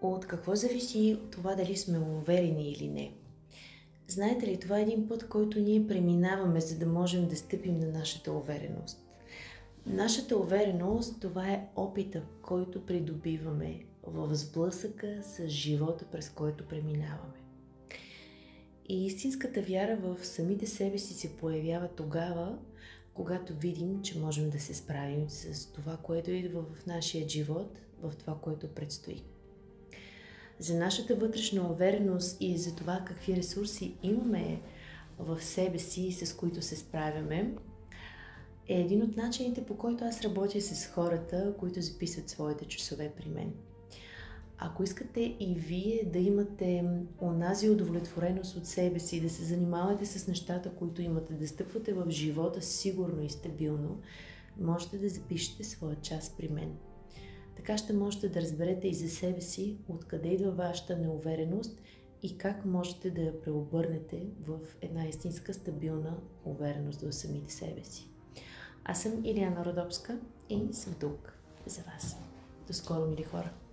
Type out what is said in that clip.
От какво зависи това дали сме уверени или не? Знаете ли, това е един път, който ние преминаваме, за да можем да стъпим на нашата увереност. Нашата увереност, това е опита, който придобиваме в сблъсъка с живота, през който преминаваме. И истинската вяра в самите себе си се появява тогава, когато видим, че можем да се справим с това, което идва в нашия живот, в това, което предстои. За нашата вътрешна увереност и за това какви ресурси имаме в себе си, с които се справяме, е един от начините, по който аз работя с хората, които записват своите часове при мен. Ако искате и вие да имате онази удовлетвореност от себе си, да се занимавате с нещата, които имате, да стъпвате в живота сигурно и стабилно, можете да запишете своя час при мен. Така ще можете да разберете и за себе си откъде идва вашата неувереност и как можете да я преобърнете в една истинска стабилна увереност в самите себе си. Аз съм Илияна Родопска и съм тук за вас. До скоро, мили хора!